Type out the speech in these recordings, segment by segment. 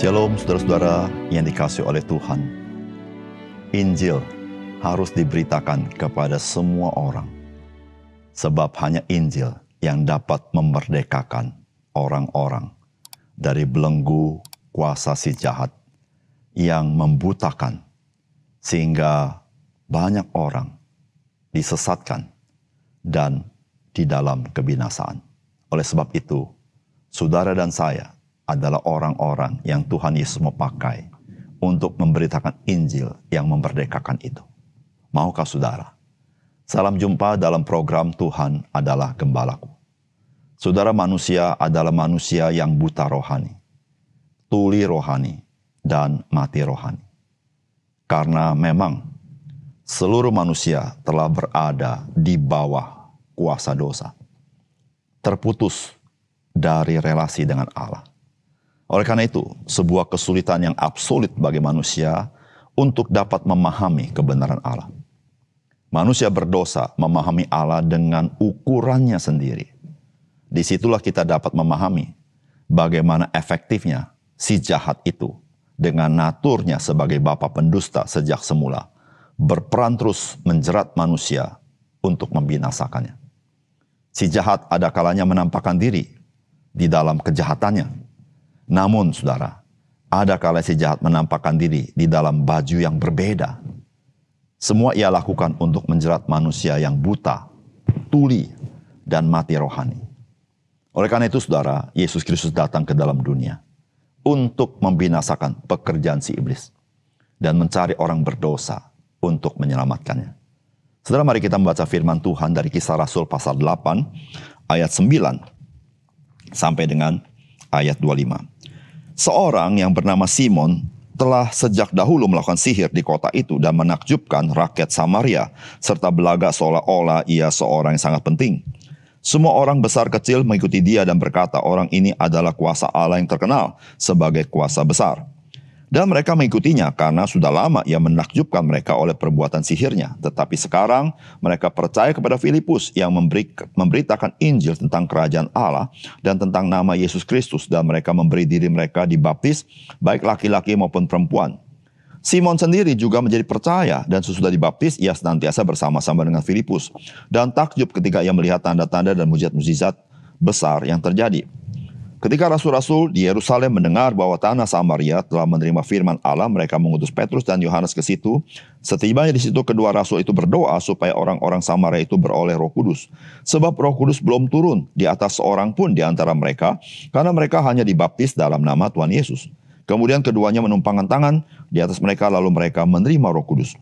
Shalom saudara-saudara yang dikasihi oleh Tuhan. Injil harus diberitakan kepada semua orang. Sebab hanya Injil yang dapat memerdekakan orang-orang dari belenggu kuasa si jahat yang membutakan sehingga banyak orang disesatkan dan di dalam kebinasaan. Oleh sebab itu, saudara dan saya adalah orang-orang yang Tuhan Yesus mau pakai untuk memberitakan Injil yang memerdekakan itu. Maukah saudara? Salam jumpa dalam program Tuhan adalah Gembalaku. Saudara, manusia adalah manusia yang buta rohani, tuli rohani, dan mati rohani. Karena memang seluruh manusia telah berada di bawah kuasa dosa, terputus dari relasi dengan Allah. Oleh karena itu, sebuah kesulitan yang absolut bagi manusia untuk dapat memahami kebenaran Allah. Manusia berdosa memahami Allah dengan ukurannya sendiri. Disitulah kita dapat memahami bagaimana efektifnya si jahat itu dengan naturnya sebagai bapa pendusta sejak semula berperan terus menjerat manusia untuk membinasakannya. Si jahat ada kalanya menampakkan diri di dalam kejahatannya. Namun saudara, ada kalanya si jahat menampakkan diri di dalam baju yang berbeda. Semua ia lakukan untuk menjerat manusia yang buta, tuli, dan mati rohani. Oleh karena itu saudara, Yesus Kristus datang ke dalam dunia untuk membinasakan pekerjaan si iblis dan mencari orang berdosa untuk menyelamatkannya. Saudara, mari kita membaca firman Tuhan dari Kisah Rasul pasal 8 ayat 9 sampai dengan ayat 25. Seorang yang bernama Simon telah sejak dahulu melakukan sihir di kota itu dan menakjubkan rakyat Samaria serta belaga seolah-olah ia seorang yang sangat penting. Semua orang besar kecil mengikuti dia dan berkata, orang ini adalah kuasa Allah yang terkenal sebagai kuasa besar. Dan mereka mengikutinya karena sudah lama ia menakjubkan mereka oleh perbuatan sihirnya. Tetapi sekarang mereka percaya kepada Filipus yang memberitakan Injil tentang kerajaan Allah dan tentang nama Yesus Kristus. Dan mereka memberi diri mereka dibaptis, baik laki-laki maupun perempuan. Simon sendiri juga menjadi percaya dan sesudah dibaptis ia senantiasa bersama-sama dengan Filipus. Dan takjub ketika ia melihat tanda-tanda dan mujizat-mujizat besar yang terjadi. Ketika rasul-rasul di Yerusalem mendengar bahwa tanah Samaria telah menerima firman Allah, mereka mengutus Petrus dan Yohanes ke situ. Setibanya di situ, kedua rasul itu berdoa supaya orang-orang Samaria itu beroleh Roh Kudus. Sebab Roh Kudus belum turun di atas seorang pun di antara mereka, karena mereka hanya dibaptis dalam nama Tuhan Yesus. Kemudian keduanya menumpangkan tangan di atas mereka, lalu mereka menerima Roh Kudus.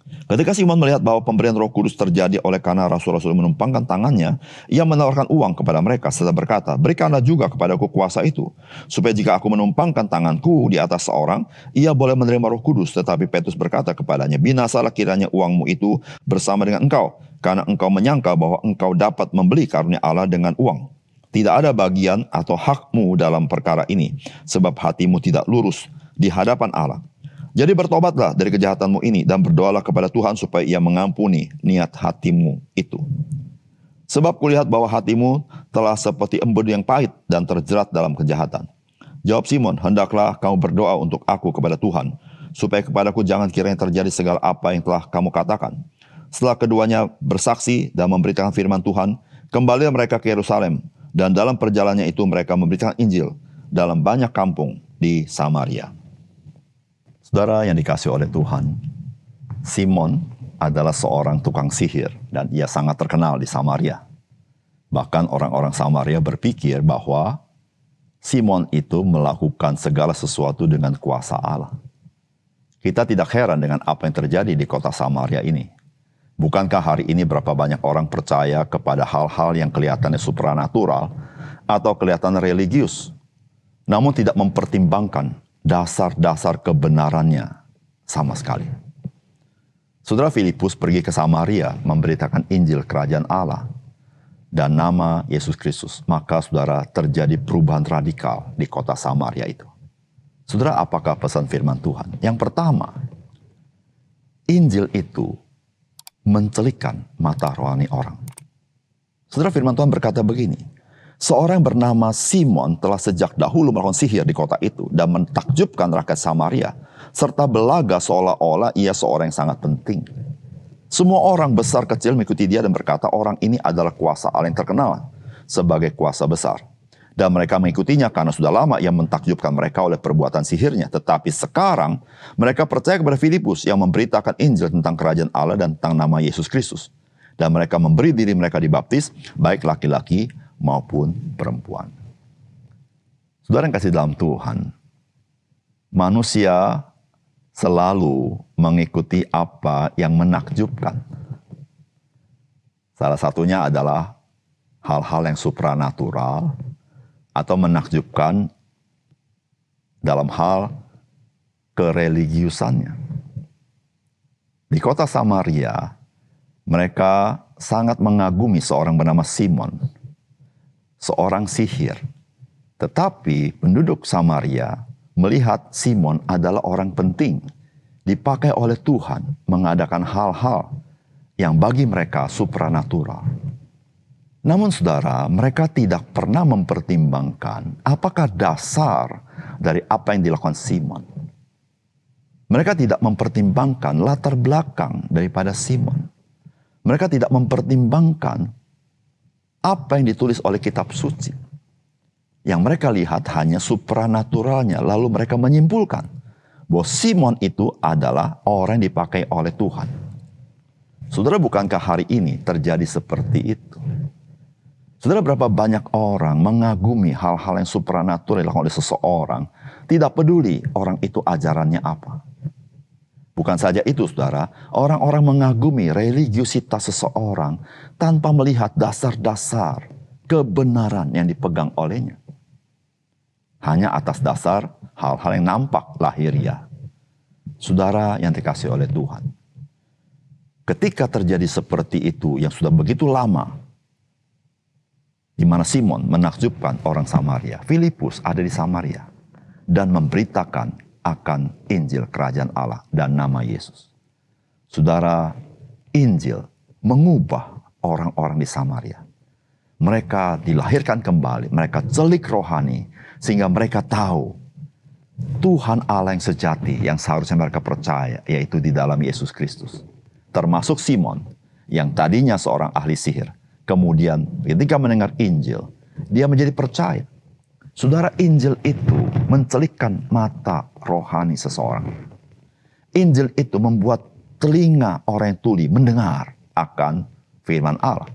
Ketika Simon melihat bahwa pemberian Roh Kudus terjadi oleh karena rasul-rasul menumpangkan tangannya, ia menawarkan uang kepada mereka serta berkata, berikanlah juga kepadaku kuasa itu, supaya jika aku menumpangkan tanganku di atas seorang, ia boleh menerima Roh Kudus. Tetapi Petrus berkata kepadanya, binasalah kiranya uangmu itu bersama dengan engkau, karena engkau menyangka bahwa engkau dapat membeli karunia Allah dengan uang. Tidak ada bagian atau hakmu dalam perkara ini, sebab hatimu tidak lurus di hadapan Allah. Jadi bertobatlah dari kejahatanmu ini dan berdoalah kepada Tuhan supaya ia mengampuni niat hatimu itu. Sebab kulihat bahwa hatimu telah seperti embun yang pahit dan terjerat dalam kejahatan. Jawab Simon, hendaklah kamu berdoa untuk aku kepada Tuhan, supaya kepadaku jangan kiranya terjadi segala apa yang telah kamu katakan. Setelah keduanya bersaksi dan memberitakan firman Tuhan, kembali mereka ke Yerusalem, dan dalam perjalanannya itu mereka memberitakan Injil dalam banyak kampung di Samaria. Saudara yang dikasihi oleh Tuhan, Simon adalah seorang tukang sihir dan ia sangat terkenal di Samaria. Bahkan orang-orang Samaria berpikir bahwa Simon itu melakukan segala sesuatu dengan kuasa Allah. Kita tidak heran dengan apa yang terjadi di kota Samaria ini. Bukankah hari ini berapa banyak orang percaya kepada hal-hal yang kelihatannya supranatural atau kelihatan religius, namun tidak mempertimbangkan dasar-dasar kebenarannya sama sekali. Saudara, Filipus pergi ke Samaria memberitakan Injil kerajaan Allah dan nama Yesus Kristus. Maka saudara, terjadi perubahan radikal di kota Samaria itu. Saudara, apakah pesan firman Tuhan? Yang pertama, Injil itu mencelikkan mata rohani orang. Saudara, firman Tuhan berkata begini, Seorang bernama Simon telah sejak dahulu melakukan sihir di kota itu dan mentakjubkan rakyat Samaria, serta belaga seolah-olah ia seorang yang sangat penting. Semua orang besar kecil mengikuti dia dan berkata, orang ini adalah kuasa Allah yang terkenal sebagai kuasa besar. Dan mereka mengikutinya karena sudah lama ia mentakjubkan mereka oleh perbuatan sihirnya. Tetapi sekarang mereka percaya kepada Filipus yang memberitakan Injil tentang kerajaan Allah dan tentang nama Yesus Kristus. Dan mereka memberi diri mereka dibaptis, baik laki-laki maupun perempuan. Saudara yang kasih dalam Tuhan, manusia selalu mengikuti apa yang menakjubkan. Salah satunya adalah hal-hal yang supranatural atau menakjubkan dalam hal kereligiusannya. Di kota Samaria, mereka sangat mengagumi seorang bernama Simon, seorang sihir. Tetapi penduduk Samaria melihat Simon adalah orang penting, dipakai oleh Tuhan mengadakan hal-hal yang bagi mereka supranatural. Namun saudara, mereka tidak pernah mempertimbangkan apakah dasar dari apa yang dilakukan Simon. Mereka tidak mempertimbangkan latar belakang daripada Simon. Mereka tidak mempertimbangkan apa yang ditulis oleh kitab suci. Yang mereka lihat hanya supranaturalnya, lalu mereka menyimpulkan bahwa Simon itu adalah orang yang dipakai oleh Tuhan. Saudara, bukankah hari ini terjadi seperti itu? Saudara, berapa banyak orang mengagumi hal-hal yang supranatural yang dilakukan oleh seseorang, tidak peduli orang itu ajarannya apa. Bukan saja itu saudara, orang-orang mengagumi religiusitas seseorang tanpa melihat dasar-dasar kebenaran yang dipegang olehnya. Hanya atas dasar hal-hal yang nampak lahiriah. Saudara yang dikasihi oleh Tuhan, ketika terjadi seperti itu yang sudah begitu lama, di mana Simon menakjubkan orang Samaria, Filipus ada di Samaria dan memberitakan akan Injil kerajaan Allah dan nama Yesus. Saudara, Injil mengubah orang-orang di Samaria. Mereka dilahirkan kembali, mereka celik rohani, sehingga mereka tahu Tuhan Allah yang sejati yang seharusnya mereka percaya, yaitu di dalam Yesus Kristus. Termasuk Simon yang tadinya seorang ahli sihir. Kemudian ketika mendengar Injil, dia menjadi percaya. Saudara, Injil itu mencelikkan mata rohani seseorang. Injil itu membuat telinga orang yang tuli mendengar akan firman Allah.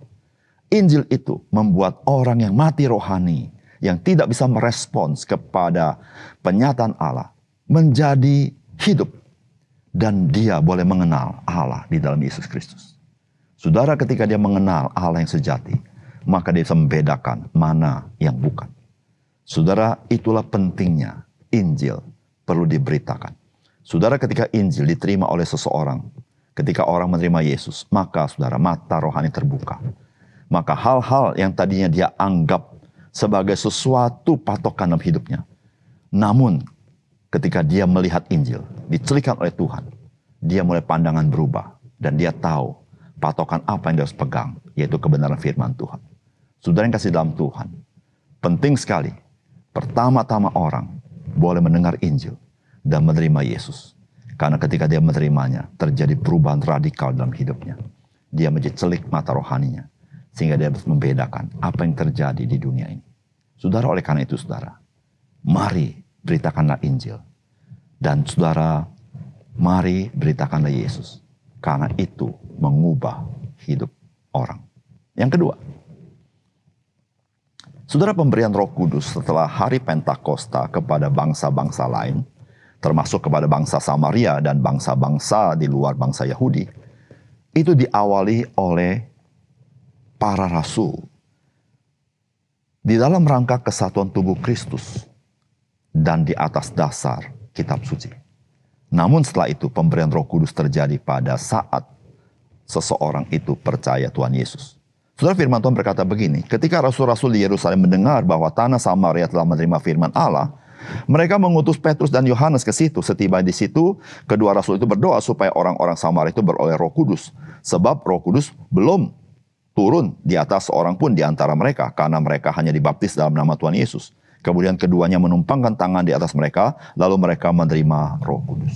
Injil itu membuat orang yang mati rohani, yang tidak bisa merespons kepada penyataan Allah, menjadi hidup. Dan dia boleh mengenal Allah di dalam Yesus Kristus. Saudara, ketika dia mengenal Allah yang sejati, maka dia bisa membedakan mana yang bukan. Saudara, itulah pentingnya Injil perlu diberitakan. Saudara, ketika Injil diterima oleh seseorang, ketika orang menerima Yesus, maka saudara, mata rohani terbuka. Maka hal-hal yang tadinya dia anggap sebagai sesuatu patokan dalam hidupnya, namun ketika dia melihat Injil, dicelikan oleh Tuhan, dia mulai pandangan berubah dan dia tahu patokan apa yang dia harus pegang, yaitu kebenaran firman Tuhan. Saudara yang kasih dalam Tuhan, penting sekali, pertama-tama orang boleh mendengar Injil dan menerima Yesus. Karena ketika dia menerimanya, terjadi perubahan radikal dalam hidupnya. Dia menjadi celik mata rohaninya, sehingga dia bisa membedakan apa yang terjadi di dunia ini. Saudara, oleh karena itu saudara, mari beritakanlah Injil. Dan saudara, mari beritakanlah Yesus. Karena itu mengubah hidup orang. Yang kedua, saudara, pemberian Roh Kudus setelah hari Pentakosta kepada bangsa-bangsa lain, termasuk kepada bangsa Samaria dan bangsa-bangsa di luar bangsa Yahudi, itu diawali oleh para rasul di dalam rangka kesatuan tubuh Kristus dan di atas dasar kitab suci. Namun setelah itu pemberian Roh Kudus terjadi pada saat seseorang itu percaya Tuhan Yesus. Saudara, firman Tuhan berkata begini, ketika rasul-rasul di Yerusalem mendengar bahwa tanah Samaria telah menerima firman Allah, mereka mengutus Petrus dan Yohanes ke situ. Setiba di situ, kedua rasul itu berdoa supaya orang-orang Samaria itu beroleh Roh Kudus, sebab Roh Kudus belum turun di atas seorang pun di antara mereka, karena mereka hanya dibaptis dalam nama Tuhan Yesus. Kemudian keduanya menumpangkan tangan di atas mereka, lalu mereka menerima Roh Kudus.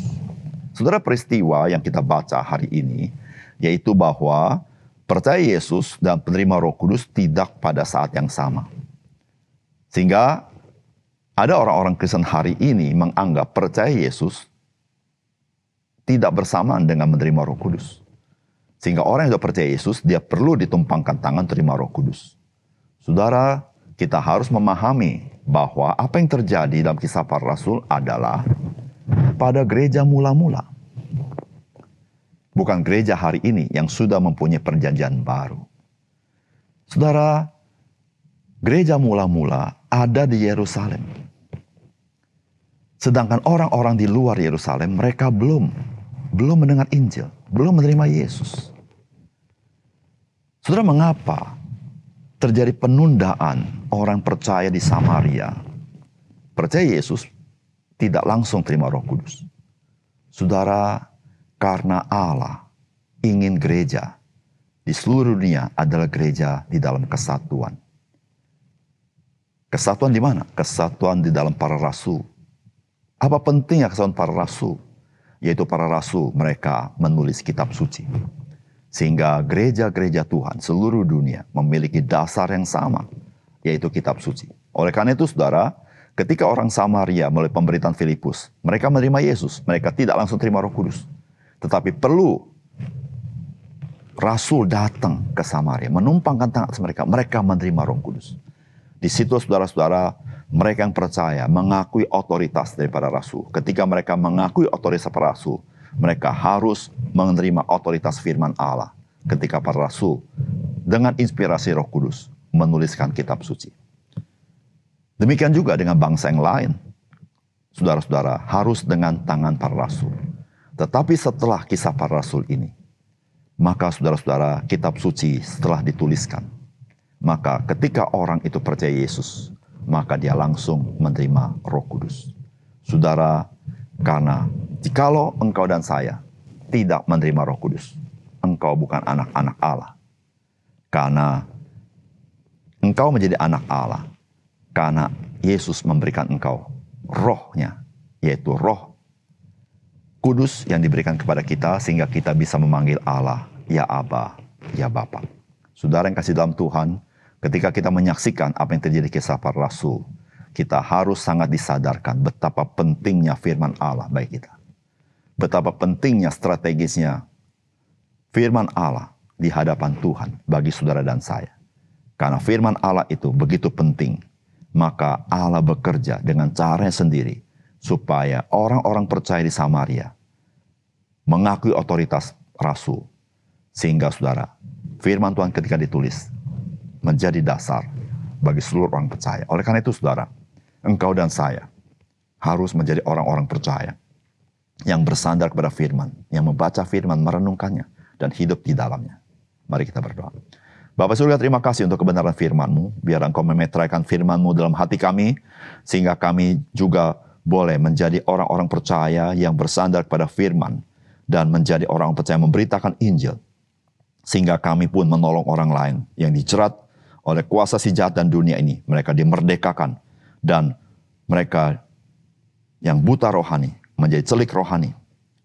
Saudara, peristiwa yang kita baca hari ini, yaitu bahwa percaya Yesus dan penerima Roh Kudus tidak pada saat yang sama. Sehingga ada orang-orang Kristen hari ini menganggap percaya Yesus tidak bersamaan dengan menerima Roh Kudus. Sehingga orang yang sudah percaya Yesus, dia perlu ditumpangkan tangan terima Roh Kudus. Saudara, kita harus memahami bahwa apa yang terjadi dalam Kisah Para Rasul adalah pada gereja mula-mula. Bukan gereja hari ini yang sudah mempunyai perjanjian baru. Saudara, gereja mula-mula ada di Yerusalem. Sedangkan orang-orang di luar Yerusalem, mereka belum mendengar Injil, belum menerima Yesus. Saudara, mengapa terjadi penundaan orang percaya di Samaria? Percaya Yesus, tidak langsung terima Roh Kudus. Saudara, karena Allah ingin gereja di seluruh dunia adalah gereja di dalam kesatuan. Kesatuan di mana? Kesatuan di dalam para rasul. Apa pentingnya kesatuan para rasul? Yaitu para rasul mereka menulis kitab suci. Sehingga gereja-gereja Tuhan seluruh dunia memiliki dasar yang sama, yaitu kitab suci. Oleh karena itu saudara, ketika orang Samaria melalui pemberitaan Filipus, mereka menerima Yesus, mereka tidak langsung terima Roh Kudus. Tetapi perlu rasul datang ke Samaria, menumpangkan tangan atas mereka, mereka menerima Roh Kudus. Di situ saudara-saudara, mereka yang percaya mengakui otoritas daripada rasul. Ketika mereka mengakui otoritas para rasul, mereka harus menerima otoritas firman Allah. Ketika para rasul dengan inspirasi Roh Kudus menuliskan kitab suci. Demikian juga dengan bangsa yang lain. Saudara-saudara, harus dengan tangan para rasul. Tetapi setelah kisah para rasul ini, maka saudara-saudara, kitab suci setelah dituliskan, maka ketika orang itu percaya Yesus, maka dia langsung menerima Roh Kudus. Saudara, karena jikalau engkau dan saya tidak menerima Roh Kudus, engkau bukan anak-anak Allah. Karena engkau menjadi anak Allah, karena Yesus memberikan engkau rohnya, yaitu Roh Kudus yang diberikan kepada kita, sehingga kita bisa memanggil Allah, ya Aba, ya Bapa. Saudara yang kasih dalam Tuhan, ketika kita menyaksikan apa yang terjadi kisah para rasul, kita harus sangat disadarkan betapa pentingnya firman Allah bagi kita. Betapa pentingnya strategisnya firman Allah di hadapan Tuhan bagi saudara dan saya. Karena firman Allah itu begitu penting, maka Allah bekerja dengan caranya sendiri supaya orang-orang percaya di Samaria mengakui otoritas rasul. Sehingga saudara, firman Tuhan ketika ditulis menjadi dasar bagi seluruh orang percaya. Oleh karena itu saudara, engkau dan saya harus menjadi orang-orang percaya yang bersandar kepada firman, yang membaca firman, merenungkannya, dan hidup di dalamnya. Mari kita berdoa. Bapak surga, terima kasih untuk kebenaran firman-Mu. Biar Engkau memetraikan firman-Mu dalam hati kami, sehingga kami juga boleh menjadi orang-orang percaya yang bersandar kepada firman, dan menjadi orang percaya memberitakan Injil, sehingga kami pun menolong orang lain yang dijerat oleh kuasa si jahat dan dunia ini. Mereka dimerdekakan, dan mereka yang buta rohani menjadi celik rohani,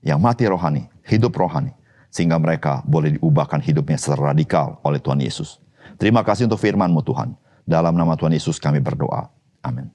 yang mati rohani, hidup rohani, sehingga mereka boleh diubahkan hidupnya secara radikal oleh Tuhan Yesus. Terima kasih untuk firman-Mu Tuhan. Dalam nama Tuhan Yesus kami berdoa. Amin.